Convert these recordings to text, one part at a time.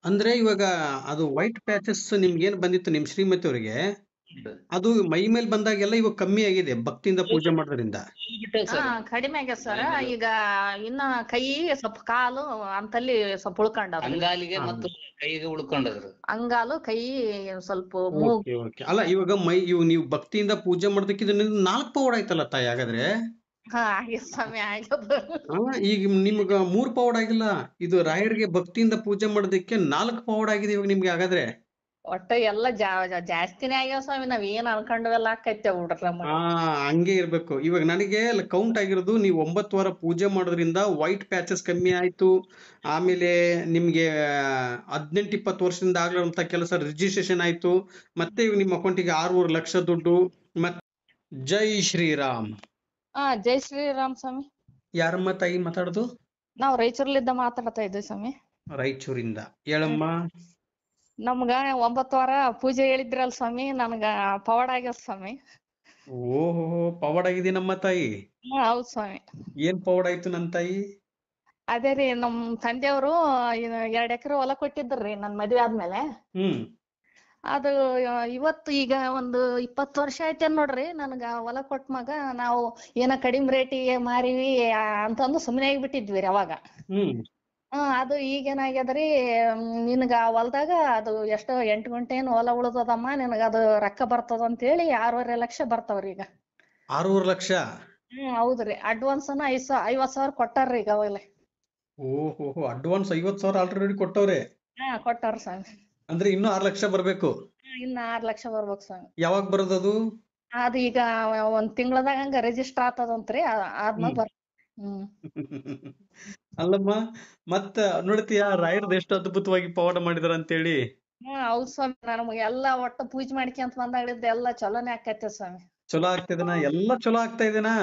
ಅಂದ್ರೆ ಇವಾಗ ಅದು ವೈಟ್ ಪ್ಯಾಚಸ್ ನಿಮ್ಗೆ ಏನ್ ಬಂದಿತ್ತು ನಿಮ್ ಶ್ರೀಮತಿ ಅವರಿಗೆ, ಅದು ಮೈ ಮೇಲೆ ಬಂದಾಗೆಲ್ಲ ಇವಾಗ ಕಮ್ಮಿ ಆಗಿದೆ ಭಕ್ತಿಯಿಂದ ಪೂಜೆ ಮಾಡೋದ್ರಿಂದ. ಹಾ ಕಡಿಮೆ ಆಗ್ಯದ ಸರ್. ಈಗ ಇನ್ನ ಕೈ ಸ್ವಲ್ಪ ಕಾಲು ಅಂತಲ್ಲಿ ಸ್ವಲ್ಪ ಉಳ್ಕೊಂಡದ. ಅಂಗಾಲಿಗೆ ಮತ್ತು ಕೈಗೆ ಉಳ್ಕೊಂಡದ್ರು. ಅಂಗಾಲು ಕೈ ಸ್ವಲ್ಪ ಮೂಗ್. Okay okay. ಅಲ್ಲ ಇವಾಗ ನೀವು ಭಕ್ತಿಯಿಂದ ಪೂಜೆ ಮಾಡೋದಕ್ಕೆ ಇದನ್ನ 4 ಪವಾಡ ಆಯ್ತಲ್ಲ ತಾಯಿ ಹಾಗಾದ್ರೆ. ಹಾ ಆಗ್ಯದ ಸ್ವಾಮಿ ಆಗ್ಯದ. ಈಗ ನಿಮ್ಗ 3 ಪವಾಡ ಆಗಿಲ್ಲ, ಇದು ರಾಯರಿಗೆ ಭಕ್ತಿಯಿಂದ ಪೂಜೆ ಮಾಡೋದಕ್ಕೆ 4 ಪವಾಡ ಆಗಿದೆ ಇವಾಗ ನಿಮ್ಗೆ ಹಾಗಾದ್ರೆ. ಒಟ್ಟ ಎಲ್ಲ ಜಾಸ್ತಿನೇ ಆಗ್ಯಾವ ಸ್ವಾಮಿ. ನಾವ್ ಏನ್ ಅನ್ಕೊಂಡವೆಲ್ಲ ಆಕೈತೆ ಬಿಡ್ರಿ ನಮ್ಮ. ಹಂಗೆ ಇರ್ಬೇಕು. ಇವಾಗ ನನಗೆ ಕೌಂಟ್ ಆಗಿರೋದು ನೀವು 9 ವಾರ ಪೂಜೆ ಮಾಡೋದ್ರಿಂದ ವೈಟ್ ಪ್ಯಾಚಸ್ ಕಮ್ಮಿ ಆಯ್ತು. ಆಮೇಲೆ ನಿಮ್ಗೆ 18-20 ವರ್ಷದಿಂದ ಆಗ್ಲಿರುವಂತ ಕೆಲಸ ರಿಜಿಸ್ಟ್ರೇಷನ್ ಆಯ್ತು. ಮತ್ತೆ ಇವಾಗ ನಿಮ್ಮ ಅಕೌಂಟಿಗೆ 6 ಲಕ್ಷ ದುಡ್ಡು. ಮತ್ತೆ ಜೈ ಶ್ರೀರಾಮ್. ಜೈ ಶ್ರೀರಾಮ್ ಸ್ವಾಮಿ. ಯಾರಮ್ಮ ತಾಯಿ ಮಾತಾಡೋದು? ನಾವ್ ರಾಯಚೂರ್ಲಿದ್ದ ಮಾತಾಡ್ತಾ ಇದ್ವಿ ಸ್ವಾಮಿ. ರಾಯಚೂರಿಂದ ಹೇಳಮ್ಮ. ನಮ್ಗ 9 ವಾರ ಪೂಜೆ ಹೇಳಿದ್ರಲ್ ಸ್ವಾಮಿ, ನನ್ಗ ಪವಾಡ ಆಗ್ಯದ ಸ್ವಾಮಿ. ಓಹೋ, ಪವಾಡ ಆಗಿದೆ ನಮ್ಮ ತಾಯಿ. ಹೌದ್ ಸ್ವಾಮಿ. ಏನ್ ಪವಾಡ ಆಯ್ತು ನನ್ ತಾಯಿ? ಅದೇ ರೀ, ನಮ್ ತಂದೆಯವರು 2 ಎಕರೆ ಹೊಲ ಕೊಟ್ಟಿದ್ರಿ ನನ್ ಮದ್ವೆ ಆದ್ಮೇಲೆ. ಅದು ಇವತ್ತು ಈಗ ಒಂದು 20 ವರ್ಷ ಆಯ್ತೇನ್ ನೋಡ್ರಿ ನನ್ಗ ಹೊಲ ಕೊಟ್ಟ ಮಗ. ನಾವು ಏನ ಕಡಿಮೆ ರೇಟಿಗೆ ಮಾರಿವಿ ಅಂತಂದು ಸುಮ್ಮನೆ ಆಗಿಬಿಟ್ಟಿದ್ವಿ ರೀ ಅವಾಗ. ಅದು ಈಗೇನಾಗ್ಯದ್ರಿ, ನಿನಗ ಹೊಲ್ದಾಗ ಅದು ಎಷ್ಟೋ 8 ಗುಂಟೆ ಏನು ಹೊಲ ಉಳ್ದದಮ್ಮ, ನಿನಗ ಅದು ರೊಕ್ಕ ಬರ್ತದ ಅಂತ ಹೇಳಿ 6.5 ಲಕ್ಷ ಬರ್ತಾವ್ರಿ ಈಗ. 6 ಲಕ್ಷ? ಹೌದ್ರಿ. ಅಡ್ವಾನ್ಸ್ 50,000 ಕೊಟ್ಟಾರ್ರಿ ಈಗ ಅವಾಗಲೇ. ಓಹೋ, ಅಡ್ವಾನ್ಸ್ 50,000 ಆಲ್ರೆಡಿ ಕೊಟ್ಟವ್ರೆ? ಕೊಟ್ಟಾರ ಸ್ವಾಮಿ. ಅಂದ್ರೆ ಇನ್ನು 6 ಲಕ್ಷ ಬರ್ಬೇಕು? ಇನ್ನ 6 ಲಕ್ಷ ಬರ್ಬೇಕು ಸ್ವಾಮಿ. ಯಾವಾಗ ಬರೋದದು? ಅದು ಈಗ 1 ತಿಂಗಳದಾಗ ಹಂಗ ರಿಜಿಸ್ಟರ್ ಆಗ್ತದಂತ್ರಿ, ಆದ್ಮೇಲೆ ಬರ್ತ. ಅಲ್ಲಮ್ಮ, ಮತ್ತ ನೋಡ್ತೀಯ ರಾಯರ್ದ ಎಷ್ಟು ಅದ್ಭುತವಾಗಿ ಪವಾಡ ಮಾಡಿದಾರ ಅಂತೇಳಿ. ಹೌದ್ ಸ್ವಾಮಿ. ನಮ್ಗೆ ಎಲ್ಲಾ ಒಟ್ಟು ಪೂಜೆ ಮಾಡ್ಕೊಂತ ಬಂದಾಗಳಿದ್ದ ಎಲ್ಲಾ ಚಲೋನೇ ಆಕೈತೆ ಸ್ವಾಮಿ. ಚಲೋ ಆಗ್ತಿದನ? ಎಲ್ಲಾ ಚಲೋ ಆಗ್ತಾ ಇದೆನಾ?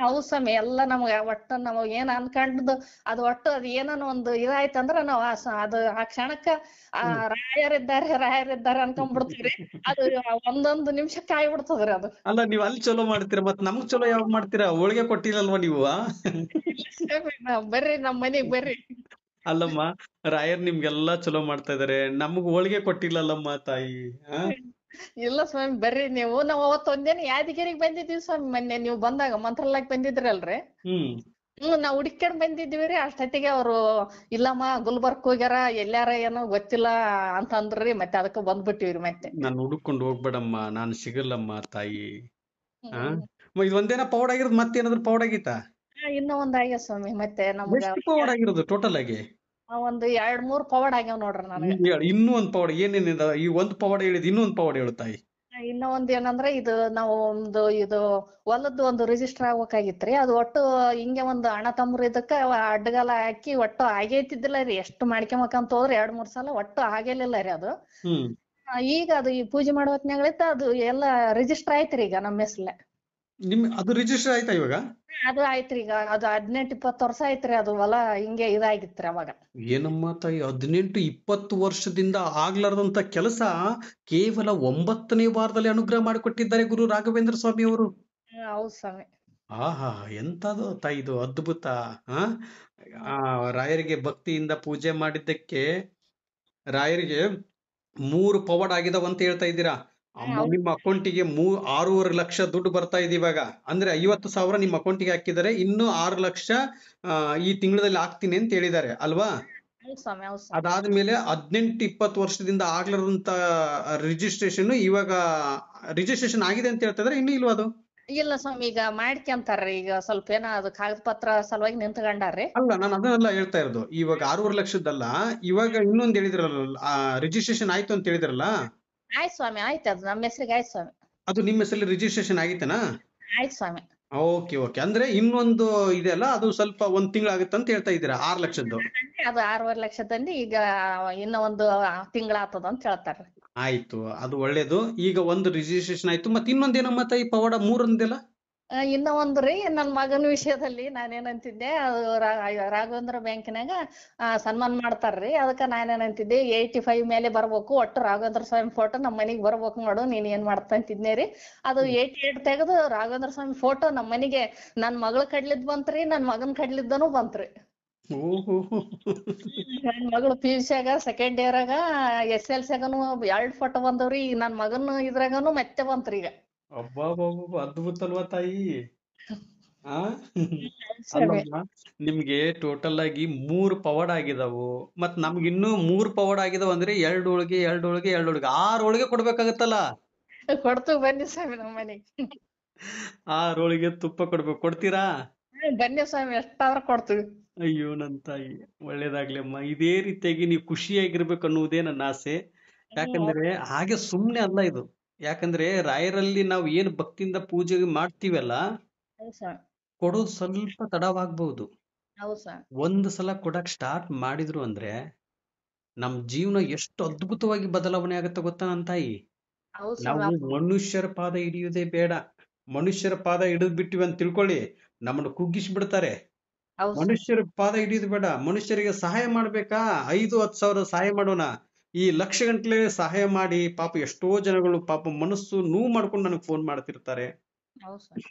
ಹೌದ್ ಸ್ವಾಮಿ. ಎಲ್ಲಾ ನಮ್ಗ ಒಟ್ಟ ನಮಗ್ ಏನ್ ಅನ್ಕೊಂಡದ್ದು ಅದು ಒಟ್ಟು ಅದು ಏನನ್ನ ಒಂದು ಇದಾಯ್ತಂದ್ರ ನಾವ್ ಅದು ಆ ಕ್ಷಣಕ್ಕ ರಾಯರಿದ್ದಾರೆ ಅನ್ಕೊಂಡ್ಬಿಡ್ತೀವ್ರಿ. ಅದು ಒಂದೊಂದು ನಿಮಿಷಕ್ಕೆ ಆಗ್ಬಿಡ್ತದ್ರಿ ಅದು. ಅಲ್ಲ, ನೀವ್ ಅಲ್ಲಿ ಚಲೋ ಮಾಡ್ತೀರಾ, ಮತ್ ನಮಗ್ ಚಲೋ ಯಾವಾಗ ಮಾಡ್ತೀರಾ? ಹೋಳಿಗೆ ಕೊಟ್ಟಿಲ್ಲಲ್ವಾ ನೀವು? ಬರ್ರಿ ನಮ್ ಮನಿಗ್ ಬರ್ರಿ. ಅಲ್ಲಮ್ಮ, ರಾಯರ್ ನಿಮ್ಗೆಲ್ಲಾ ಚಲೋ ಮಾಡ್ತಾ ಇದಾರೆ, ನಮಗ್ ಹೋಳಿಗೆ ಕೊಟ್ಟಿಲ್ಲಲ್ಲಮ್ಮ ತಾಯಿ. ಇಲ್ಲ ಸ್ವಾಮಿ, ಬರ್ರಿ ನೀವು. ನಾವ್ ಅವತ್ ಒಂದೇನ ಯಾದಗಿರಿಗೆ ಬಂದಿದ್ವಿ ಸ್ವಾಮಿ. ಮೊನ್ನೆ ನೀವು ಬಂದಾಗ ಮಂತ್ರಾಲಯಕ್ ಬಂದಿದ್ರಲ್ರಿ. ನಾವ್ ಹುಡ್ಕೊಂಡ್ ಬಂದಿದ್ವಿ. ಅಷ್ಟೊತ್ತಿಗೆ ಅವ್ರು ಇಲ್ಲಮ್ಮ ಗುಲ್ಬರ್ಗ್ ಹೋಗ್ಯಾರ, ಎಲ್ಲಾರ ಏನೋ ಗೊತ್ತಿಲ್ಲ ಅಂತ ಅಂದ್ರಿ. ಮತ್ತೆ ಅದಕ್ಕ ಬಂದ್ಬಿಟ್ಟಿವ್ರಿ. ಮತ್ತೆ ನಾನು ಹುಡುಕೊಂಡು ಹೋಗ್ಬೇಡಮ್ಮ, ನಾನು ಸಿಗಲ್ಲಮ್ಮ ತಾಯಿ. ಇದು ಒಂದೇನ ಪೌಡ್ ಆಗಿರೋದು? ಮತ್ತೇನಾದ್ರು ಪೌಡ್ ಆಗೈತಾ? ಇನ್ನ ಒಂದ್ ಆಗ್ಯಾವ ಸ್ವಾಮಿ. ಮತ್ತೆ ನಮ್ಗ ಪೌಡ್ ಆಗಿರೋದು ಟೋಟಲ್ ಆಗಿ? ಒಂದ್ 2-3 ಪವಾಡ ಆಗ್ಯಾವ ನೋಡ್ರಿ ನನಗೆ. ಇನ್ನೂ ಒಂದ್ ಪವಾಡ ಏನೇನಿದ? ಈ ಒಂದ್ ಪವಾಡ ಹೇಳಿದ್ ಇನ್ನೊಂದ್ ಪವಾಡ ಹೇಳು ತಾಯಿ. ಇನ್ನ ಒಂದ್ ಏನಂದ್ರೆ, ಇದು ನಾವು ಇದು ಹೊಲದ್ದು ಒಂದು ರಿಜಿಸ್ಟರ್ ಆಗ್ಬೇಕಾಗಿತ್ರಿ. ಅದು ಒಟ್ಟು ಹಿಂಗೆ ಒಂದು ಅಣ್ಣ ತಮ್ಮರು ಇದಕ್ಕ ಅಡ್ಡಗಾಲ ಹಾಕಿ ಒಟ್ಟು ಆಗೈತಿದ್ದಿಲ್ಲ ರೀ. ಎಷ್ಟು ಮಾಡ್ಕೊಂಬಕಂತ ಹೋದ್ರೆ 2-3 ಸಲ ಒಟ್ಟು ಆಗಲಿಲ್ಲ ರೀ ಅದು. ಈಗ ಅದು ಈ ಪೂಜೆ ಮಾಡೋ ಹೊತ್ನ್ಯಾಗಳಿತ್ತ ಅದು ಎಲ್ಲ ರಿಜಿಸ್ಟರ್ ಆಯ್ತ್ರಿ ಈಗ ನಮ್ಮ ಹೆಸ್ರಲ್ಲೇ. ಅದು ರಿಜಿಸ್ಟರ್ ಆಯ್ತಾ ಇವಾಗ? ಅದು ಆಯ್ತ್ರಿ ಈಗ. ಅದು 18-20 ವರ್ಷ ಆಯ್ತ್ರಿ ಅದು ಹೊಲ ಹಿಂಗೆ ಇದಾಗಿತ್ರಿ ಅವಾಗ. ಏನಮ್ಮ ತಾಯಿ, 18-20 ವರ್ಷದಿಂದ ಆಗ್ಲಾರ್ದಂತ ಕೆಲಸ ಕೇವಲ 9ನೇ ವಾರದಲ್ಲಿ ಅನುಗ್ರಹ ಮಾಡಿಕೊಟ್ಟಿದ್ದಾರೆ ಗುರು ರಾಘವೇಂದ್ರ ಸ್ವಾಮಿ ಅವರು. ಹೌದ್ ಸ್ವಾಮಿ. ಆಹಾ, ಎಂತದು ತಾಯಿ ಇದು ಅದ್ಭುತ. ರಾಯರಿಗೆ ಭಕ್ತಿಯಿಂದ ಪೂಜೆ ಮಾಡಿದ್ದಕ್ಕೆ ರಾಯರಿಗೆ 3 ಪವಾಡ ಆಗಿದಾವ ಅಂತ ಹೇಳ್ತಾ ಇದ್ದೀರಾ. ನಿಮ್ಮ ಅಕೌಂಟಿಗೆ 6.5 ಲಕ್ಷ ದುಡ್ಡು ಬರ್ತಾ ಇದೆ ಇವಾಗ. ಅಂದ್ರೆ 50,000 ನಿಮ್ಮ ಅಕೌಂಟಿಗೆ ಹಾಕಿದ್ದಾರೆ, ಇನ್ನು 6 ಲಕ್ಷ ಈ ತಿಂಗಳಲ್ಲಿ ಹಾಕ್ತೀನಿ ಅಂತ ಹೇಳಿದ್ದಾರೆ ಅಲ್ವಾ? ಅದಾದ್ಮೇಲೆ 18-20 ವರ್ಷದಿಂದ ಆಗ್ಲಾರಂತ ರಿಜಿಸ್ಟ್ರೇಷನ್ ಇವಾಗ ರಿಜಿಸ್ಟ್ರೇಷನ್ ಆಗಿದೆ ಅಂತ ಹೇಳ್ತಾ ಇದಾರೆ, ಇನ್ನು ಇಲ್ವಾ ಅದು? ಇಲ್ಲ ಸ್ವಾಮಿ, ಈಗ ಮಾಡ್ಕೊಂತಾರ್ರಿ. ಈಗ ಸ್ವಲ್ಪ ಏನೋ ಅದು ಕಾಗದ ಪತ್ರ ಸಲುವಾಗಿ ನಿಂತ್ಕೊಂಡಾರ್ರಿ. ಅಲ್ಲ, ನಾನು ಅದನ್ನೆಲ್ಲ ಹೇಳ್ತಾ ಇರೋದು. ಇವಾಗ 6.5 ಲಕ್ಷದ್ದಲ್ಲ, ಇವಾಗ ಇನ್ನೊಂದು ಹೇಳಿದ್ರಲ್ಲ, ರಿಜಿಸ್ಟ್ರೇಷನ್ ಆಯ್ತು ಅಂತ ಹೇಳಿದ್ರಲ್ಲ. ಆಯ್ತು ಸ್ವಾಮಿ, ಆಯ್ತು. ಅದು ನಮ್ಮ ಹೆಸರಿಗೆ ಆಯ್ತು ಸ್ವಾಮಿ. ಅದು ನಿಮ್ಮ ಹೆಸರಲ್ಲಿ ರಿಜಿಸ್ಟ್ರೇಷನ್ ಆಗಿತ್ತನಾ? ಆಯ್ತು ಸ್ವಾಮಿ. Okay okay. ಅಂದ್ರೆ ಇನ್ನೊಂದು ಇದೆಲ್ಲ, ಅದು ಸ್ವಲ್ಪ 1 ತಿಂಗಳು ಆಗುತ್ತೆ ಅಂತ ಹೇಳ್ತಾ ಇದ್ದೀರಾ. 6 ಲಕ್ಷದ್ದು ಅದು 6.5 ಲಕ್ಷದಲ್ಲಿ ಈಗ ಇನ್ನ ಒಂದು ತಿಂಗಳ ಆಗ್ತದ ಅಂತ ಹೇಳ್ತಾರ್ರಿ. ಆಯ್ತು, ಅದು ಒಳ್ಳೇದು. ಈಗ ಒಂದು ರಿಜಿಸ್ಟ್ರೇಷನ್ ಆಯ್ತು, ಮತ್ತೆ ಇನ್ನೊಂದೇನಮ್ಮ ತಾಯಿ ಪವಾಡ 3 ಅಂದಿಲ್ಲ? ಇನ್ನ ಒಂದ್ರಿ, ನನ್ ಮಗನ ವಿಷಯದಲ್ಲಿ ನಾನೇನಂತಿದ್ದೆ, ಅದು ರಾಘವೇಂದ್ರ ಬ್ಯಾಂಕಿನಾಗ ಸನ್ಮಾನ ಮಾಡ್ತಾರ್ರಿ. ಅದಕ್ಕ ನಾನೇನಂತಿದ್ದೆ 85 ಮೇಲೆ ಬರ್ಬೇಕು, ಒಟ್ಟು ರಾಘವೇಂದ್ರ ಸ್ವಾಮಿ ಫೋಟೋ ನಮ್ಮ ಮನಿಗ್ ಬರ್ಬೇಕು ನೋಡು, ನೀನ್ ಏನ್ ಮಾಡ್ತಾ ಅಂತಿದ್ನೇ ರೀ. ಅದು 88 ತೆಗೆದು ರಾಘವೇಂದ್ರ ಸ್ವಾಮಿ ಫೋಟೋ ನಮ್ಮ ಮನಿಗೆ ನನ್ ಮಗಳ ಕಡ್ಲಿದ್ ಬಂತ್ರಿ, ನನ್ ಮಗನ್ ಕಡ್ಲಿದ್ದನು ಬಂತ್ರಿ. ಓಹೋ. ನನ್ ಮಗಳು PUC ಸೆಕೆಂಡ್ ಇಯರಾಗ SLCಯಾಗನು 2 ಫೋಟೋ ಬಂದವ್ರಿ. ಈಗ ನನ್ ಮಗನ ಇದ್ರಾಗನು ಮತ್ತೆ ಬಂತ್ರಿ ಈಗ. ಅಬ್ಬಬ್ಬಬ್ಬ ಅದ್ಭುತ ಅಲ್ವಾ ತಾಯಿ. ಆ ಸ್ವಾಮಿ. ಅಲ್ಲಮ್ಮ, ನಿಮ್ಗೆ ಟೋಟಲ್ ಆಗಿ 3 ಪವಾಡ ಆಗಿದಾವು. ಮತ್ ನಮ್ಗೆ ಇನ್ನೂ 3 ಪವಾಡ ಆಗಿದಾವ ಅಂದ್ರೆ 2 ಹೋಳಿಗೆ 2 ಹೋಳಿಗೆ 2 ಹೋಳಿಗೆ 6 ಹೋಳಿಗೆ ಕೊಡ್ಬೇಕಾಗತ್ತಲ್ಲ. ಕೊಡ್ತು ಬನ್ನಿ ಸ್ವಾಮಿ ನಮ್ಮ ಮನೆಗೆ. 6 ಹೋಳಿಗೆ ತುಪ್ಪ ಕೊಡ್ಬೇಕು, ಕೊಡ್ತೀರಾ? ಬನ್ನಿ ಸ್ವಾಮಿ ಎಷ್ಟಾದ್ರೂ ಕೊಡ್ತೀವಿ. ಅಯ್ಯೋ ನನ್ ತಾಯಿ, ಒಳ್ಳೇದಾಗ್ಲಿ ಅಮ್ಮ. ಇದೇ ರೀತಿಯಾಗಿ ನೀವು ಖುಷಿಯಾಗಿರ್ಬೇಕು ಅನ್ನುವುದೇ ನನ್ನ ಆಸೆ. ಯಾಕಂದ್ರೆ ಹಾಗೆ ಸುಮ್ನೆ ಅಲ್ಲ ಇದು. ಯಾಕಂದ್ರೆ ರಾಯರಲ್ಲಿ ನಾವು ಏನು ಭಕ್ತಿಯಿಂದ ಪೂಜೆ ಮಾಡ್ತೀವಲ್ಲ, ಹೌದ್ ಸ್ವಾಮಿ. ಕೊಡೋದು ಸ್ವಲ್ಪ ತಡವಾಗ್ಬಹುದು. ಹೌದ್ ಸ್ವಾಮಿ. ಒಂದು ಸಲ ಕೊಡಕ್ ಸ್ಟಾರ್ಟ್ ಮಾಡಿದ್ರು ಅಂದ್ರೆ ನಮ್ ಜೀವನ ಎಷ್ಟು ಅದ್ಭುತವಾಗಿ ಬದಲಾವಣೆ ಆಗುತ್ತೆ ಗೊತ್ತಾ ನನ್ ತಾಯಿ. ಹೌದ್ ನಾವು ಸ್ವಾಮಿ. ಮನುಷ್ಯರ ಪಾದ ಹಿಡಿಯುವುದೇ ಬೇಡ. ಮನುಷ್ಯರ ಪಾದ ಹಿಡಿದ್ ಬಿಟ್ಟಿವಿ ಅಂತ ತಿಳ್ಕೊಳ್ಳಿ, ನಮ್ಮನ್ನು ಕುಗ್ಗಿಸಿ ಬಿಡ್ತಾರೆ. ಹೌದ್ ಸ್ವಾಮಿ. ಮನುಷ್ಯರ ಪಾದ ಹಿಡಿಯೋದು ಬೇಡ. ಮನುಷ್ಯರಿಗೆ ಸಹಾಯ ಮಾಡ್ಬೇಕಾ, 5-10 ಸಾವಿರ ಸಹಾಯ ಮಾಡೋಣ. ಈ ಲಕ್ಷ ಗಂಟ್ಲೆ ಸಹಾಯ ಮಾಡಿ ಪಾಪ ಎಷ್ಟೋ ಜನಗಳು ಪಾಪ ಮನಸ್ಸು ನೋವು ಮಾಡ್ಕೊಂಡು ನನಗೆ ಫೋನ್ ಮಾಡ್ತಿರ್ತಾರೆ, ಹೌದ್ ಸ್ವಾಮಿ.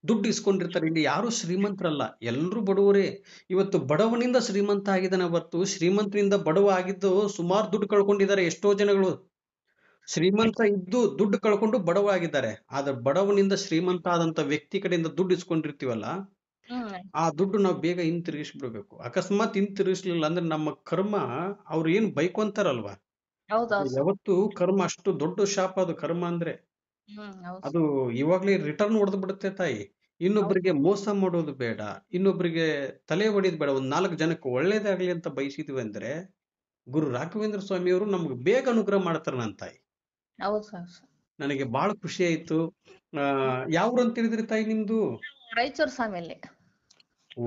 ದುಡ್ಡು ಇಸ್ಕೊಂಡಿರ್ತಾರೆ. ಇಲ್ಲಿ ಯಾರು ಶ್ರೀಮಂತರಲ್ಲ, ಎಲ್ರು ಬಡವರೇ. ಇವತ್ತು ಬಡವನಿಂದ ಶ್ರೀಮಂತ ಆಗಿದ್ದಾನೆ ಹೊರತು ಶ್ರೀಮಂತನಿಂದ ಬಡವ ಆಗಿದ್ದು ಸುಮಾರು ದುಡ್ಡು ಕಳ್ಕೊಂಡಿದ್ದಾರೆ ಎಷ್ಟೋ ಜನಗಳು. ಶ್ರೀಮಂತ ಇದ್ದು ದುಡ್ಡು ಕಳ್ಕೊಂಡು ಬಡವ ಆಗಿದ್ದಾರೆ. ಆದ್ರೆ ಬಡವನಿಂದ ಶ್ರೀಮಂತ ಆದಂತ ವ್ಯಕ್ತಿ ಕಡೆಯಿಂದ ದುಡ್ಡು ಇಸ್ಕೊಂಡಿರ್ತೀವಲ್ಲ, ಆ ದುಡ್ಡು ನಾವು ಬೇಗ ಹಿಂತಿರುಗಿಸ್ಬಿಡ್ಬೇಕು. ಅಕಸ್ಮಾತ್ ಹಿಂತಿರುಗಿಸ್ಲಿಲ್ಲ ಅಂದ್ರೆ ನಮ್ಮ ಕರ್ಮ, ಅವ್ರು ಏನ್ ಬೈಕೊಂತಾರಲ್ವಾ, ಹೌದ್ ಅದು ಹೌದ್ ಸ್ವಾಮಿ. ಯಾವತ್ತು ಕರ್ಮ ಅಷ್ಟು ದೊಡ್ಡ ಶಾಪ ಅದು ಕರ್ಮ ಅಂದ್ರೆ. ಹೌದ್ ಅದು ಇವಾಗ್ಲೇ ರಿಟರ್ನ್ ಹೊಡೆದು ಬಿಡುತ್ತೆ ತಾಯಿ. ಇನ್ನೊಬ್ಬರಿಗೆ ಮೋಸ ಮಾಡೋದು ಬೇಡ, ಇನ್ನೊಬ್ಬರಿಗೆ ತಲೆ ಹೊಡೆಯೋದು ಬೇಡ. ಒಂದ್ 4 ಜನಕ್ಕೆ ಒಳ್ಳೇದಾಗ್ಲಿ ಅಂತ ಬಯಸಿದ್ವಿ ಅಂದ್ರೆ ಗುರು ರಾಘವೇಂದ್ರ ಸ್ವಾಮಿಯವರು ನಮ್ಗೆ ಬೇಗ ಅನುಗ್ರಹ ಮಾಡ್ತಾರೆ ನನ್ನ ತಾಯಿ. ಹೌದ್ ಸ್ವಾಮಿ. ನನಗೆ ಬಹಳ ಖುಷಿ ಆಯ್ತು. ಯಾವ ಊರು ಅಂತ ಹೇಳಿದ್ರಿ ತಾಯಿ ನಿಮ್ದು? ರಾಯಚೂರು ಸ್ವಾಮಿ ಅಲ್ಲಿ.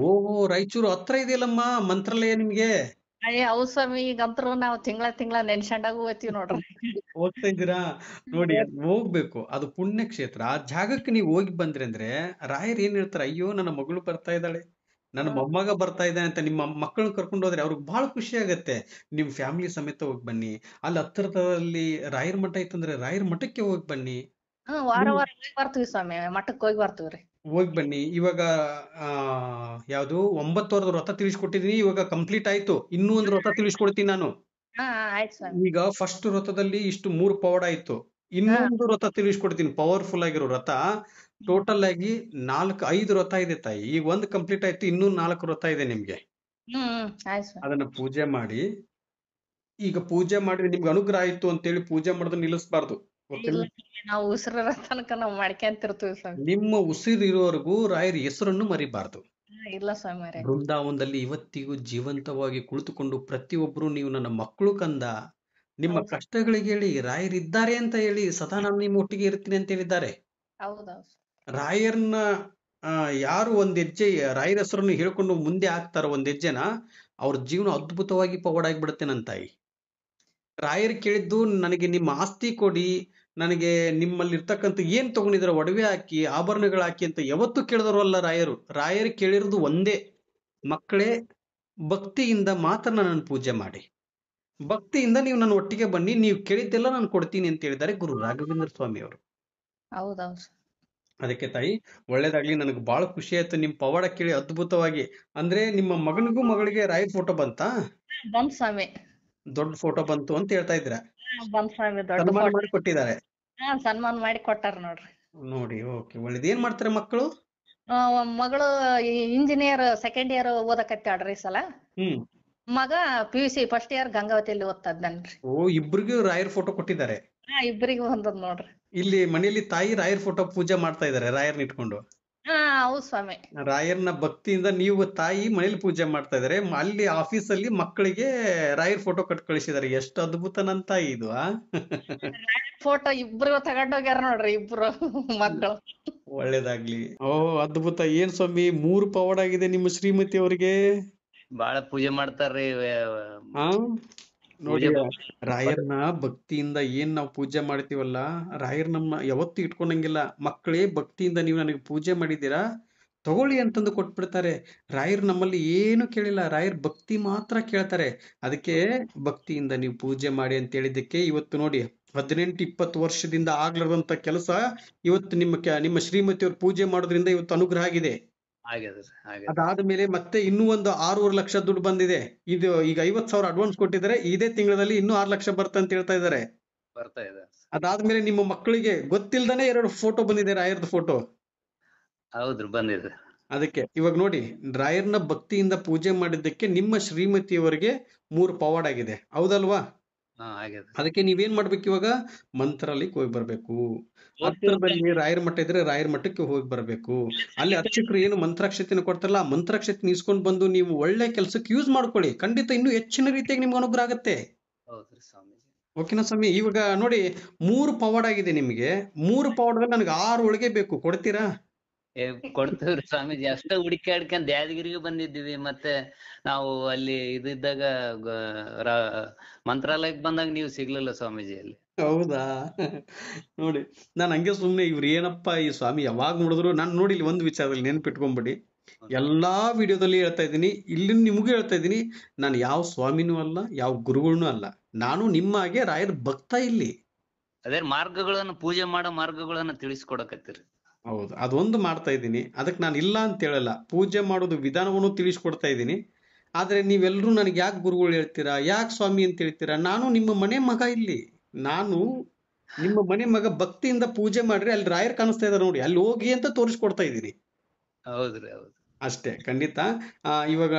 ಓಹೋ, ರಾಯಚೂರು ಹತ್ರ ಇದೆಯಲ್ಲಮ್ಮ ಮಂತ್ರಾಲಯ ನಿಮ್ಗೆ. ಅಯ್ಯ ಹೌದ್ ಸ್ವಾಮಿ. ಈಗಂತ್ರು ನಾವು ತಿಂಗಳ ನೆನ್ಸ್ಕೊಂಡಾಗ ಹೋಗ್ತೀವಿ ನೋಡ್ರಿ. ಹೋಗ್ತಾ ಇದ್ದೀರಾ? ನೋಡಿ, ಅದ್ ಹೋಗ್ಬೇಕು, ಅದು ಪುಣ್ಯ ಕ್ಷೇತ್ರ. ಆ ಜಾಗಕ್ಕೆ ನೀವು ಹೋಗಿ ಬಂದ್ರಿ ಅಂದ್ರೆ ರಾಯರ್ ಏನ್ ಹೇಳ್ತಾರೆ, ಅಯ್ಯೋ ನನ್ನ ಮಗಳು ಬರ್ತಾ ಇದ್ದಾಳೆ, ನನ್ನ ಮೊಮ್ಮಗ ಬರ್ತಾ ಇದ್ದಾನೆ ಅಂತ ನಿಮ್ಮ ಮಕ್ಕಳನ್ನ ಕರ್ಕೊಂಡು ಹೋದ್ರೆ ಅವ್ರಿಗೆ ಬಹಳ ಖುಷಿ ಆಗತ್ತೆ. ನಿಮ್ ಫ್ಯಾಮಿಲಿ ಸಮೇತ ಹೋಗಿ ಬನ್ನಿ. ಅಲ್ಲಿ ಹತ್ತಿರದಲ್ಲಿ ರಾಯರ್ ಮಠ ಇತ್ತಂದ್ರೆ ರಾಯರ್ ಮಠಕ್ಕೆ ಹೋಗಿ ಬನ್ನಿ. ವಾರ ಹೋಗಿ ಬರ್ತೀವಿ ಸ್ವಾಮಿ, ಮಠಕ್ಕೆ ಹೋಗಿ ಬರ್ತೀವ್ರಿ. ಹೋಗಿ ಬನ್ನಿ. ಇವಾಗ ಯಾವ್ದು 9 ವಾರದ ವ್ರತ ತಿಳಿಸ್ಕೊಟ್ಟಿದೀನಿ, ಇವಾಗ ಕಂಪ್ಲೀಟ್ ಆಯ್ತು. ಇನ್ನೂ ಒಂದು ವ್ರತ ತಿಳಿಸ್ಕೊಡ್ತೀನಿ ನಾನು. ಆಯ್ತು ಸ್ವಾಮಿ. ಈಗ ಫಸ್ಟ್ ವ್ರತದಲ್ಲಿ ಇಷ್ಟು 3 ಪವಾಡ ಆಯ್ತು. ಇನ್ನೊಂದು ವ್ರತ ತಿಳಿಸ್ಕೊಡ್ತೀನಿ, ಪವರ್ಫುಲ್ ಆಗಿರೋ ವ್ರತ. ಟೋಟಲ್ ಆಗಿ 5 ವ್ರತ ಇದೆ ತಾಯಿ. ಈಗ ಒಂದು ಕಂಪ್ಲೀಟ್ ಆಯ್ತು, ಇನ್ನೂ 4 ವ್ರತ ಇದೆ ನಿಮ್ಗೆ. ಆಯ್ತು ಸ್ವಾಮಿ. ಅದನ್ನ ಪೂಜೆ ಮಾಡಿ. ಈಗ ಪೂಜೆ ಮಾಡಿದ್ರೆ ನಿಮ್ಗೆ ಅನುಗ್ರಹ ಆಯ್ತು ಅಂತೇಳಿ ಪೂಜೆ ಮಾಡೋದನ್ನ ನಿಲ್ಲಿಸಬಾರ್ದು, ಗೊತ್ತಿಲ್ಲ. ನಾವು ಉಸಿರಿರೋ ತನಕ ನಾವು ಮಾಡ್ಕೊಂತಿರ್ತೀವಿ ಸ್ವಾಮಿ. ನಿಮ್ಮ ಉಸಿರಿರೋವರೆಗೂ ರಾಯರ ಹೆಸರನ್ನು ಮರಿಬಾರ್ದು. ಇಲ್ಲ ಸ್ವಾಮಿ. ಬೃಂದಾವನದಲ್ಲಿ ಇವತ್ತಿಗೂ ಜೀವಂತವಾಗಿ ಕುಳಿತುಕೊಂಡು ಪ್ರತಿಯೊಬ್ರು ನೀವು ನನ್ನ ಮಕ್ಕಳು ಕಂದ, ನಿಮ್ಮ ಕಷ್ಟಗಳಿಗೆ ಹೇಳಿ ರಾಯರಿದ್ದಾರೆ ಅಂತ ಹೇಳಿ, ಸದಾ ನಾನು ನಿಮ್ಮ ಒಟ್ಟಿಗೆ ಇರ್ತೀನಿ ಅಂತ ಹೇಳಿದ್ದಾರೆ. ಹೌದೌದು. ರಾಯರ್ನ ಯಾರು ಒಂದ್ ಹೆಜ್ಜೆ ರಾಯರ ಹೆಸರನ್ನು ಹೇಳ್ಕೊಂಡು ಮುಂದೆ ಹಾಕ್ತಾರ ಒಂದ್ ಹೆಜ್ಜೆನ, ಅವ್ರ ಜೀವನ ಅದ್ಭುತವಾಗಿ ಪವಾಡಾಗ್ಬಿಡುತ್ತೆ ನನ್ನ ತಾಯಿ. ರಾಯರ್ ಕೇಳಿದ್ದು ನನಗೆ ನಿಮ್ಮ ಆಸ್ತಿ ಕೊಡಿ, ನನಗೆ ನಿಮ್ಮಲ್ಲಿ ಇರ್ತಕ್ಕಂಥ ಏನ್ ತಗೊಂಡಿದ್ರ ಒಡವೆ ಹಾಕಿ ಆಭರಣಗಳು ಹಾಕಿ ಅಂತ ಯಾವತ್ತೂ ಕೇಳಿದ್ರು ಅಲ್ಲ ರಾಯರು. ರಾಯರು ಕೇಳಿರೋದು ಒಂದೇ, ಮಕ್ಕಳೇ ಭಕ್ತಿಯಿಂದ ಮಾತ್ರ ನನ್ನನ್ನು ಪೂಜೆ ಮಾಡಿ, ಭಕ್ತಿಯಿಂದ ನೀವು ನನ್ನ ಒಟ್ಟಿಗೆ ಬನ್ನಿ, ನೀವು ಕೇಳಿದ್ದೆಲ್ಲ ನಾನು ಕೊಡ್ತೀನಿ ಅಂತ ಹೇಳಿದ್ದಾರೆ ಗುರು ರಾಘವೇಂದ್ರ ಸ್ವಾಮಿ ಅವರು. ಹೌದೌದು. ಅದಕ್ಕೆ ತಾಯಿ ಒಳ್ಳೇದಾಗ್ಲಿ. ನನಗೆ ಬಹಳ ಖುಷಿ ಆಯ್ತು ನಿಮ್ ಪವಾಡ ಕೇಳಿ, ಅದ್ಭುತವಾಗಿ. ಅಂದ್ರೆ ನಿಮ್ಮ ಮಗನಿಗೂ ಮಗಳಿಗೆ ರಾಯರ್ ಫೋಟೋ ಬಂತಾ? ಬಂತ್ ಸ್ವಾಮಿ. ದೊಡ್ಡ ಫೋಟೋ ಬಂತು ಅಂತ ಹೇಳ್ತಾ ಇದ್ರ? ಬಂತ್ ಸ್ವಾಮಿ, ದೊಡ್ಡ ಸನ್ಮಾನ ಫೋಟೋ. ಮಾಡಿ ಕೊಟ್ಟಿದ್ದಾರೆ. ಸನ್ಮಾನ ಮಾಡಿ ಕೊಟ್ಟಾರ ನೋಡ್ರಿ. ನೋಡಿ, ಓಕೆ, ಒಳ್ಳೇದು. ಏನ್ ಮಾಡ್ತಾರೆ ಮಕ್ಕಳು? ಮಗಳು ಇಂಜಿನಿಯರ್ ಸೆಕೆಂಡ್ ಇಯರ್ ಓದಕತ್ತಾಳ್ರಿ ಈ ಸಲ. ಮಗ PUC ಫಸ್ಟ್ ಇಯರ್ ಗಂಗಾವತಿಯಲ್ಲಿ ಓದ್ತದ್ನನ್ರಿ. ಓ, ಇಬ್ರಿಗೂ ರಾಯರ್ ಫೋಟೋ ಕೊಟ್ಟಿದ್ದಾರೆ. ಇಬ್ಬರಿಗೂ ಒಂದೊಂದ್ ನೋಡ್ರಿ. ಇಲ್ಲಿ ಮನೆಯಲ್ಲಿ ತಾಯಿ ರಾಯರ್ ಫೋಟೋ ಪೂಜೆ ಮಾಡ್ತಾ ಇದ್ದಾರೆ, ರಾಯರ್ನ ಇಟ್ಕೊಂಡು. ಹೌದ್ ಸ್ವಾಮಿ. ರಾಯರ್ನ ಭಕ್ತಿಯಿಂದ ನೀವು ತಾಯಿ ಮನೇಲಿ ಪೂಜೆ ಮಾಡ್ತಾ ಇದಾರೆ, ಅಲ್ಲಿ ಆಫೀಸಲ್ಲಿ ಮಕ್ಕಳಿಗೆ ರಾಯರ್ ಫೋಟೋ ಕಟ್ ಕಳಿಸಿದ್ದಾರೆ. ಎಷ್ಟು ಅದ್ಭುತ ನನ್ ತಾಯಿ ಇದು. ಫೋಟೋ ಇಬ್ರು ತಗೊಂಡೋಗ್ಯಾರ ನೋಡ್ರಿ, ಇಬ್ರು ಮಕ್ಕಳು. ಒಳ್ಳೇದಾಗ್ಲಿ. ಓ, ಅದ್ಭುತ. ಏನ್ ಸ್ವಾಮಿ 3 ಪವಾಡ ಆಗಿದೆ ನಿಮ್ಮ ಶ್ರೀಮತಿ ಅವರಿಗೆ? ಬಾಳ ಪೂಜೆ ಮಾಡ್ತಾರ್ರಿ. ನೋಡಿ, ರಾಯರ್ನ ಭಕ್ತಿಯಿಂದ ಏನ್ ನಾವು ಪೂಜೆ ಮಾಡ್ತೀವಲ್ಲ, ರಾಯರ್ ನಮ್ಮ ಯಾವತ್ತೂ ಇಟ್ಕೊಂಡಂಗಿಲ್ಲ. ಮಕ್ಕಳೇ ಭಕ್ತಿಯಿಂದ ನೀವು ನನಗೆ ಪೂಜೆ ಮಾಡಿದ್ದೀರಾ, ತಗೊಳ್ಳಿ ಅಂತಂದು ಕೊಟ್ಬಿಡ್ತಾರೆ. ರಾಯರ್ ನಮ್ಮಲ್ಲಿ ಏನು ಕೇಳಿಲ್ಲ, ರಾಯರ್ ಭಕ್ತಿ ಮಾತ್ರ ಕೇಳ್ತಾರೆ. ಅದಕ್ಕೆ ಭಕ್ತಿಯಿಂದ ನೀವು ಪೂಜೆ ಮಾಡಿ ಅಂತ ಹೇಳಿದ್ದಕ್ಕೆ ಇವತ್ತು ನೋಡಿ 18-20 ವರ್ಷದಿಂದ ಆಗ್ಲಾರ್ದಂತ ಕೆಲಸ ಇವತ್ತು ನಿಮ್ಮ ಶ್ರೀಮತಿಯವ್ರ ಪೂಜೆ ಮಾಡೋದ್ರಿಂದ ಇವತ್ತು ಅನುಗ್ರಹ ಆಗಿದೆ. ಆಗ್ಯದ್ರಿ ಅದಾದ್ಮೇಲೆ ಮತ್ತೆ ಇನ್ನೂ ಒಂದು 6.5 ಲಕ್ಷ ದುಡ್ಡು ಬಂದಿದೆ. ಇದು ಈಗ 50,000 ಅಡ್ವಾನ್ಸ್ ಕೊಟ್ಟಿದ್ದಾರೆ, ಇದೇ ತಿಂಗಳಲ್ಲಿ ಇನ್ನೂ 6 ಲಕ್ಷ ಬರುತ್ತೆ ಅಂತ ಹೇಳ್ತಾ ಇದ್ದಾರೆ. ಬರ್ತಾ ಇದೆ. ಅದಾದ್ಮೇಲೆ ನಿಮ್ಮ ಮಕ್ಕಳಿಗೆ ಗೊತ್ತಿಲ್ದಾನೆ 2 ಫೋಟೋ ಬಂದಿದೆ, ರಾಯರ್ದ ಫೋಟೋ. ಹೌದ್ರಿ ಬಂದಿದೆ. ಅದಕ್ಕೆ ಇವಾಗ ನೋಡಿ, ರಾಯರ್ನ ಭಕ್ತಿಯಿಂದ ಪೂಜೆ ಮಾಡಿದ್ದಕ್ಕೆ ನಿಮ್ಮ ಶ್ರೀಮತಿಯವರಿಗೆ 3 ಪವಾಡ ಆಗಿದೆ, ಹೌದಲ್ವಾ? ಆಗ್ಯದ. ಅದಕ್ಕೆ ನೀವೇನ್ ಮಾಡ್ಬೇಕು, ಇವಾಗ ಮಂತ್ರಾಲಯಕ್ಕೆ ಹೋಗಿ ಬರ್ಬೇಕು. ಹತ್ರದಲ್ಲಿ ರಾಯರ ಮಠ ಇದ್ರೆ ರಾಯರ ಮಠಕ್ಕೆ ಹೋಗಿ ಬರ್ಬೇಕು. ಅಲ್ಲಿ ಅರ್ಚಕರು ಏನು ಮಂತ್ರಾಕ್ಷತೆನ ಕೊಡ್ತಾರಲ್ಲ, ಆ ಮಂತ್ರಾಕ್ಷತೆ ಇಸ್ಕೊಂಡ್ ಬಂದು ನೀವು ಒಳ್ಳೆ ಕೆಲ್ಸಕ್ಕೆ ಯೂಸ್ ಮಾಡ್ಕೊಳ್ಳಿ. ಖಂಡಿತ ಇನ್ನೂ ಹೆಚ್ಚಿನ ರೀತಿಯಾಗಿ ನಿಮ್ಗೆ ಅನುಗ್ರಹ ಆಗತ್ತೆ. ಹೌದ್ರಿ ಸ್ವಾಮೀಜಿ. ಓಕೆನಾ ಸ್ವಾಮಿ? ಇವಾಗ ನೋಡಿ, 3 ಪವಾಡ ಆಗಿದೆ ನಿಮಗೆ. 3 ಪವಾಡದಲ್ಲಿ ನನಗೆ 6 ಒಳಗೆ ಬೇಕು, ಕೊಡ್ತೀರಾ? ಕೊಡ್ತೇವ್ರಿ ಸ್ವಾಮೀಜಿ. ಅಷ್ಟ ಹುಡುಕಾಡ್ಕೊಂಡ್ ಯಾದಗಿರಿಗೆ ಬಂದಿದ್ದೀವಿ. ಮತ್ತೆ ನಾವು ಅಲ್ಲಿ ಇದ್ದಾಗ ಮಂತ್ರಾಲಯಕ್ಕೆ ಬಂದಾಗ ನೀವು ಸಿಗ್ಲಿಲ್ಲ ಸ್ವಾಮೀಜಿ ಅಲ್ಲಿ. ಹೌದಾ? ನೋಡಿ, ನಾನು ಹಂಗೆ ಸುಮ್ನೆ ಇವ್ರು ಏನಪ್ಪ ಈ ಸ್ವಾಮಿ ಯಾವಾಗ ನೋಡಿದ್ರು, ನಾನು ನೋಡಿ ಇಲ್ಲಿ ಒಂದು ವಿಚಾರದಲ್ಲಿ ನೆನ್ಪಿಟ್ಕೊಂಬಿಡಿ, ಎಲ್ಲಾ ವಿಡಿಯೋದಲ್ಲಿ ಹೇಳ್ತಾ ಇದ್ದೀನಿ, ಇಲ್ಲಿ ನಿಮಗೂ ಹೇಳ್ತಾ ಇದ್ದೀನಿ, ನಾನು ಯಾವ ಸ್ವಾಮಿನೂ ಅಲ್ಲ, ಯಾವ ಗುರುಗಳನ್ನೂ ಅಲ್ಲ. ನಾನು ನಿಮ್ಮ ಹಾಗೆ ರಾಯರ ಭಕ್ತ ಇಲ್ಲಿ. ಅದೇ ಮಾರ್ಗಗಳನ್ನ, ಪೂಜೆ ಮಾಡೋ ಮಾರ್ಗಗಳನ್ನ ತಿಳಿಸ್ಕೊಡಕತ್ತೀರಿ. ಹೌದು, ಅದೊಂದು ಮಾಡ್ತಾ ಇದ್ದೀನಿ. ಅದಕ್ಕೆ ನಾನು ಇಲ್ಲ ಅಂತ ಹೇಳಲ್ಲ, ಪೂಜೆ ಮಾಡೋದು ವಿಧಾನವನ್ನು ತಿಳಿಸ್ಕೊಡ್ತಾ ಇದ್ದೀನಿ. ಆದ್ರೆ ನೀವೆಲ್ಲರೂ ನನಗೆ ಯಾಕೆ ಗುರುಗಳು ಹೇಳ್ತೀರಾ, ಯಾಕೆ ಸ್ವಾಮಿ ಅಂತ ಹೇಳ್ತೀರಾ? ನಾನು ನಿಮ್ಮ ಮನೆ ಮಗ ಇಲ್ಲಿ. ನಾನು ನಿಮ್ಮ ಮನೆ ಮಗ, ಭಕ್ತಿಯಿಂದ ಪೂಜೆ ಮಾಡ್ರಿ, ಅಲ್ಲಿ ರಾಯರ್ ಕಾಣಿಸ್ತಾ ಇದ್ದಾರೆ ನೋಡಿ, ಅಲ್ಲಿ ಹೋಗಿ ಅಂತ ತೋರಿಸ್ಕೊಡ್ತಾ ಇದ್ದೀನಿ. ಹೌದ್ರಿ ಹೌದು. ಅಷ್ಟೇ, ಖಂಡಿತ. ಇವಾಗ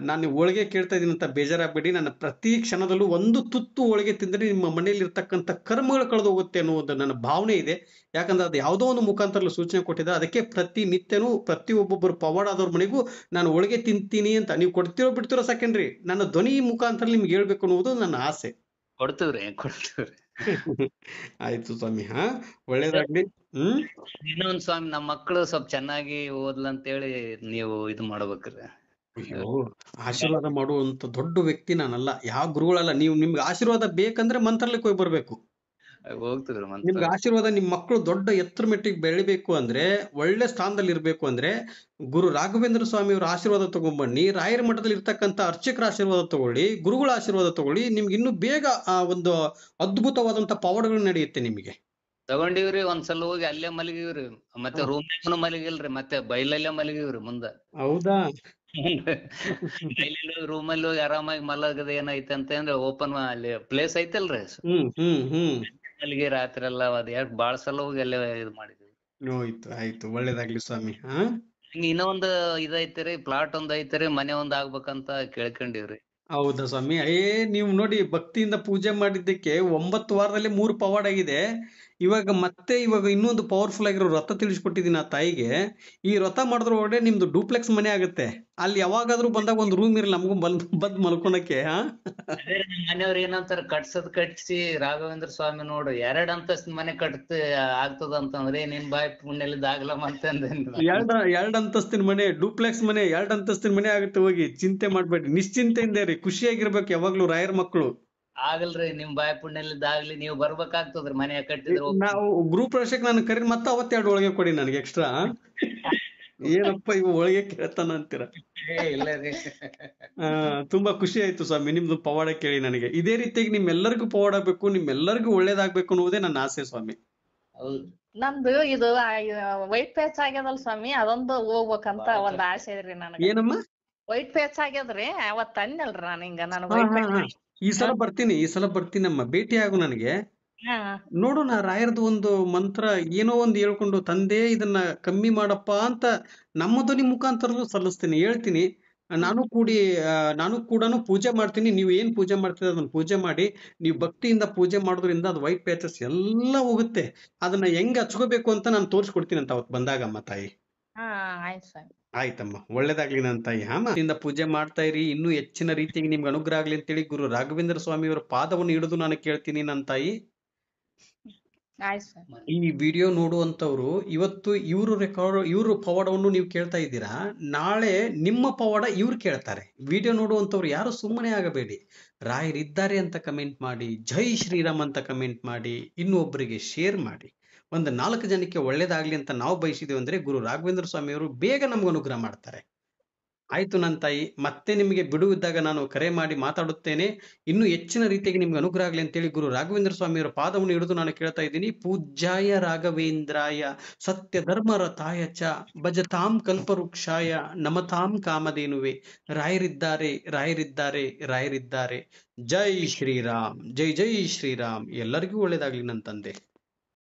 ನಾನು ಹೋಳಿಗೆ ಕೇಳ್ತಾ ಇದ್ದೀನಿ ಅಂತ ಬೇಜಾರಾಗ್ಬೇಡಿ. ನನ್ನ ಪ್ರತಿ ಕ್ಷಣದಲ್ಲೂ ಒಂದು ತುತ್ತು ಹೋಳಿಗೆ ತಿಂದರೆ ನಿಮ್ಮ ಮನೆಯಲ್ಲಿ ಇರ್ತಕ್ಕಂಥ ಕರ್ಮಗಳು ಕಳೆದು ಹೋಗುತ್ತೆ ಅನ್ನುವುದು ನನ್ನ ಭಾವನೆ ಇದೆ. ಯಾಕಂದ್ರೆ ಅದು ಯಾವುದೋ ಒಂದು ಮುಖಾಂತರ ಸೂಚನೆ ಕೊಟ್ಟಿದೆ. ಅದಕ್ಕೆ ಪ್ರತಿ ನಿತ್ಯನೂ ಪ್ರತಿ ಒಬ್ಬೊಬ್ಬರು ಪವಾಡ ಆದವ್ರ ಮನೆಗೂ ನಾನು ಹೋಳಿಗೆ ತಿಂತೀನಿ ಅಂತ, ನೀವು ಕೊಡ್ತಿರೋ ಬಿಡ್ತಿರೋ ಸೆಕೆಂಡ್ರಿ, ನನ್ನ ಧ್ವನಿ ಮುಖಾಂತರ ನಿಮ್ಗೆ ಹೇಳ್ಬೇಕು ಅನ್ನುವುದು ನನ್ನ ಆಸೆ. ಕೊಡ್ತೀವ್ರಿ. ಆಯ್ತು ಸ್ವಾಮಿ, ಒಳ್ಳೇದಾಗ್ಲಿ. ಇನ್ನೊಂದ್ ಸ್ವಾಮಿ, ನಮ್ಮ ಮಕ್ಕಳು ಸ್ವಲ್ಪ ಚೆನ್ನಾಗಿ ಓದ್ಲಂತೇಳಿ ನೀವು ಇದು ಮಾಡ್ಬೇಕ್ರಿ. ಅಯ್ಯೋ, ಆಶೀರ್ವಾದ ಮಾಡುವಂತ ದೊಡ್ಡ ವ್ಯಕ್ತಿ ನಾನಲ್ಲ, ಯಾವ ಗುರುಗಳಲ್ಲ. ನೀವು, ನಿಮ್ಗೆ ಆಶೀರ್ವಾದ ಬೇಕಂದ್ರೆ ಮಂತ್ರಾಲಯಕ್ಕೆ ಹೋಗಿ ಬರ್ಬೇಕು. ಹೋಗ್ತಿವ್ರಿ ನಿಮ್ಗೆ ಆಶೀರ್ವಾದ, ನಿಮ್ ಮಕ್ಕಳು ದೊಡ್ಡ ಎತ್ತರ ಮೆಟ್ಟಿಗೆ ಬೆಳಿಬೇಕು ಅಂದ್ರೆ, ಒಳ್ಳೆ ಸ್ಥಾನದಲ್ಲಿ ಇರ್ಬೇಕು ಅಂದ್ರೆ, ಗುರು ರಾಘವೇಂದ್ರ ಸ್ವಾಮಿ ಅವರ ಆಶೀರ್ವಾದ ತಗೊಂಡ್ಬನ್ನಿ. ರಾಯರ ಮಠದಲ್ಲಿ ಇರ್ತಕ್ಕಂಥ ಅರ್ಚಕರ ಆಶೀರ್ವಾದ ತಗೊಳ್ಳಿ, ಗುರುಗಳ ಆಶೀರ್ವಾದ ತಗೊಳ್ಳಿ. ನಿಮ್ಗೆ ಇನ್ನೂ ಬೇಗ ಒಂದು ಅದ್ಭುತವಾದಂತ ಪವಾಡಗಳು ನಡೆಯುತ್ತೆ ನಿಮಗೆ. ತಗೊಂಡಿವ್ರಿ. ಒಂದ್ಸಲ ಹೋಗಿ ಅಲ್ಲೇ ಮಲಗಿವ್ರಿ. ಮತ್ತೆ ರೂಮ್ನಾಗನು ಮಲಗಿಲ್ರಿ, ಮತ್ತೆ ಬೈಲಲ್ಲೇ ಮಲಗಿವ್ರಿ ಮುಂದ. ಹೌದಾ? ಬೈಲಲ್ಲಿ ರೂಮಲ್ಲಿ ಹೋಗಿ ಆರಾಮಾಗಿ ಮಲಗದ ಏನೈತೆ ಅಂತಂದ್ರೆ, ಓಪನ್ ಅಲ್ಲಿ ಪ್ಲೇಸ್ ಐತಲ್ರಿ, ಮಲಗಿ ರಾತ್ರಿ ಎಲ್ಲ ಅದ್ ಬಾಳ ಸಲ ಹೋಗಿ ಅಲ್ಲೇ ಇದು ಮಾಡಿದ್ವಿ. ಆಯ್ತು, ಒಳ್ಳೇದಾಗ್ಲಿ ಸ್ವಾಮಿ. ಹಿಂಗ ಇನ್ನೊಂದ್ ಇದೈತಿರಿ, ಪ್ಲಾಟ್ ಒಂದ್ ಐತಿರಿ, ಮನೆ ಒಂದ್ ಆಗ್ಬೇಕಂತ ಕೇಳ್ಕೊಂಡಿವ್ರಿ. ಹೌದಾ ಸ್ವಾಮಿ? ನೀವು ನೋಡಿ, ಭಕ್ತಿಯಿಂದ ಪೂಜೆ ಮಾಡಿದ್ದಕ್ಕೆ 9 ವಾರದಲ್ಲಿ 3 ಪವಾಡ ಆಗಿದೆ. ಇವಾಗ ಇನ್ನೊಂದು ಪವರ್ಫುಲ್ ಆಗಿರೋ ವ್ರತ ತಿಳಿಸ್ಕೊಟ್ಟಿದ್ದೀನಿ ಆ ತಾಯಿಗೆ. ಈ ವ್ರತ ಮಾಡಿದ್ರೊಳಗಡೆ ನಿಮ್ದು ಡೂಪ್ಲೆಕ್ಸ್ ಮನೆ ಆಗುತ್ತೆ. ಅಲ್ಲಿ ಯಾವಾಗಾದ್ರೂ ಬಂದಾಗ ಒಂದು ರೂಮ್ ಇರಲಿ ನಮಗೂ ಬಂದ್ ಮಲ್ಕೊಳಕ್ಕೆ. ಮನೆಯವ್ರ ಏನಂತಾರ, ಕಟ್ಸಿ ರಾಘವೇಂದ್ರ ಸ್ವಾಮಿ ನೋಡು 2 ಅಂತಸ್ತಿನ ಮನೆ ಆಗ್ತದ ಅಂತಂದ್ರೆ ನಿನ್ ಬಾಯ್ ಪುಣ್ಯಲಿದ್ದ ಆಗ್ಲಮ್ಮ ಅಂತಂದ್ರೆ, 2 ಅಂತಸ್ತಿನ ಮನೆ, ಡೂಪ್ಲೆಕ್ಸ್ ಮನೆ, 2 ಅಂತಸ್ತಿನ ಮನೆ ಆಗುತ್ತೆ. ಹೋಗಿ ಚಿಂತೆ ಮಾಡ್ಬೇಡಿ, ನಿಶ್ಚಿಂತೆಯಿಂದ ರೀ, ಖುಷಿಯಾಗಿರ್ಬೇಕು ಯಾವಾಗ್ಲೂ ರಾಯರ ಮಕ್ಕಳು. ಆಗಲ್ರಿ, ನಿಮ್ ಬಾಯ್ ಪುಣ್ಯಲಿದ್ದ ಆಗ್ಲಿ, ನೀವು ಬರ್ಬೇಕಾಗ್ತದ್ರಿ ಮನೆ ಕಟ್ಟಿದ್ರು. ನಾವು ಗೃಹ ಪ್ರವೇಶಕ್ಕೆ ನಾನು ಕರೀರಿ, ಮತ್ತೆ ಅವತ್ತು 2 ಒಳಗೆ ಕೊಡಿ ನನಗೆ ಎಕ್ಸ್ಟ್ರಾ. ಏನಪ್ಪ ಇವು ಒಳಗೆ ಕೇಳ್ತಾನ ಅಂತೀರ? ಇಲ್ಲ ರೀ. ತುಂಬಾ ಖುಷಿ ಆಯ್ತು ಸ್ವಾಮಿ ನಿಮ್ದು ಪವಾಡ ಕೇಳಿ ನನಗೆ. ಇದೇ ರೀತಿಯಾಗಿ ನಿಮ್ಮೆಲ್ಲರಿಗೂ ಪವಾಡ ಬೇಕು, ನಿಮ್ಮೆಲ್ಲರಿಗೂ ಒಳ್ಳೇದಾಗ್ಬೇಕು ಅನ್ನೋದೇ ನನ್ನ ಆಸೆ ಸ್ವಾಮಿ. ನಂದು ಇದು ವೈಟ್ ಪ್ಯಾಚ್ ಆಗ್ಯದಲ್ ಸ್ವಾಮಿ, ಅದೊಂದು ಹೋಗ್ಬೇಕಂತ ಒಂದ್ ಆಸೆ ಇದ್ರಿ ನನಗೆ. ಏನಮ್ಮ? ವೈಟ್ ಪ್ಯಾಚ್ ಆಗ್ಯದ್ರಿ, ಅವತ್ ಅನ್ನಲ್ರಿ ನಾನು ಹಿಂಗ ನಾನು ಈ ಸಲ ಬರ್ತೀನಮ್ಮ, ಭೇಟಿ ಆಗು ನನಗೆ. ನೋಡೋಣ, ರಾಯರದು ಒಂದು ಮಂತ್ರ ಏನೋ ಒಂದು ಹೇಳ್ಕೊಂಡು, ತಂದೆ ಇದನ್ನ ಕಮ್ಮಿ ಮಾಡಪ್ಪ ಅಂತ ನಮ್ಮ ಧ್ವನಿ ಮುಖಾಂತರ ಸಲ್ಲಿಸ್ತೀನಿ, ಹೇಳ್ತೀನಿ. ನಾನು ಕೂಡ ಪೂಜೆ ಮಾಡ್ತೀನಿ. ನೀವು ಏನ್ ಪೂಜೆ ಮಾಡ್ತೀರ ಅದನ್ನ ಪೂಜೆ ಮಾಡಿ. ನೀವು ಭಕ್ತಿಯಿಂದ ಪೂಜೆ ಮಾಡೋದ್ರಿಂದ ಅದು ವೈಟ್ ಪ್ಯಾಚಸ್ ಎಲ್ಲ ಹೋಗುತ್ತೆ. ಅದನ್ನ ಹೆಂಗ್ ಹಚ್ಕೋಬೇಕು ಅಂತ ನಾನು ತೋರಿಸ್ಕೊಡ್ತೀನಿ ಅಂತ ಅವತ್ತು ಬಂದಾಗಮ್ಮ ತಾಯಿ. ಆಯ್ತಮ್ಮ, ಒಳ್ಳೇದಾಗ್ಲಿ ನನ್ನ ತಾಯಿ. ಇಂದ ಪೂಜೆ ಮಾಡ್ತಾ ಇರಿ, ಇನ್ನೂ ಹೆಚ್ಚಿನ ರೀತಿಯಾಗಿ ನಿಮ್ಗೆ ಅನುಗ್ರಹ ಆಗ್ಲಿ ಅಂತೇಳಿ ಗುರು ರಾಘವೇಂದ್ರ ಸ್ವಾಮಿ ಅವರ ಪಾದವನ್ನು ಹಿಡಿದು ನಾನು ಕೇಳ್ತೀನಿ ನನ್ನ ತಾಯಿ. ಈ ವಿಡಿಯೋ ನೋಡುವಂತವ್ರು ಇವತ್ತು ಇವ್ರ ಪವಾಡವನ್ನು ನೀವು ಕೇಳ್ತಾ ಇದ್ದೀರಾ, ನಾಳೆ ನಿಮ್ಮ ಪವಾಡ ಇವ್ರು ಕೇಳ್ತಾರೆ. ವಿಡಿಯೋ ನೋಡುವಂತವ್ರು ಯಾರು ಸುಮ್ಮನೆ ಆಗಬೇಡಿ, ರಾಯರಿದ್ದಾರೆ ಅಂತ ಕಮೆಂಟ್ ಮಾಡಿ, ಜೈ ಶ್ರೀರಾಮ್ ಅಂತ ಕಮೆಂಟ್ ಮಾಡಿ, ಇನ್ನೊಬ್ಬರಿಗೆ ಶೇರ್ ಮಾಡಿ. ಒಂದು 4 ಜನಕ್ಕೆ ಒಳ್ಳೇದಾಗ್ಲಿ ಅಂತ ನಾವು ಬಯಸಿದೇವೆ ಅಂದ್ರೆ ಗುರು ರಾಘವೇಂದ್ರ ಸ್ವಾಮಿ ಅವರು ಬೇಗ ನಮ್ಗೆ ಅನುಗ್ರಹ ಮಾಡ್ತಾರೆ. ಆಯ್ತು ನನ್ನ ತಾಯಿ, ಮತ್ತೆ ನಿಮಗೆ ಬಿಡುವಿದ್ದಾಗ ನಾನು ಕರೆ ಮಾಡಿ ಮಾತಾಡುತ್ತೇನೆ. ಇನ್ನು ಹೆಚ್ಚಿನ ರೀತಿಯಾಗಿ ನಿಮ್ಗೆ ಅನುಗ್ರಹ ಆಗಲಿ ಅಂತೇಳಿ ಗುರು ರಾಘವೇಂದ್ರ ಸ್ವಾಮಿಯವರ ಪಾದವನ್ನು ಹಿಡಿದು ನಾನು ಕೇಳ್ತಾ ಇದ್ದೀನಿ. ಪೂಜ್ಯಾಯ ರಾಘವೇಂದ್ರಾಯ ಸತ್ಯ ಧರ್ಮ ರಥಾಯ ಚ ಭಜತಾಂ ಕಲ್ಪವೃಕ್ಷಾಯ ನಮತಾಂ ಕಾಮಧೇನುವೆ. ರಾಯರಿದ್ದಾರೆ, ರಾಯರಿದ್ದಾರೆ, ರಾಯರಿದ್ದಾರೆ. ಜೈ ಶ್ರೀರಾಮ್, ಜೈ ಜೈ ಶ್ರೀರಾಮ್. ಎಲ್ಲರಿಗೂ ಒಳ್ಳೇದಾಗ್ಲಿ ನನ್ನ ತಂದೆ.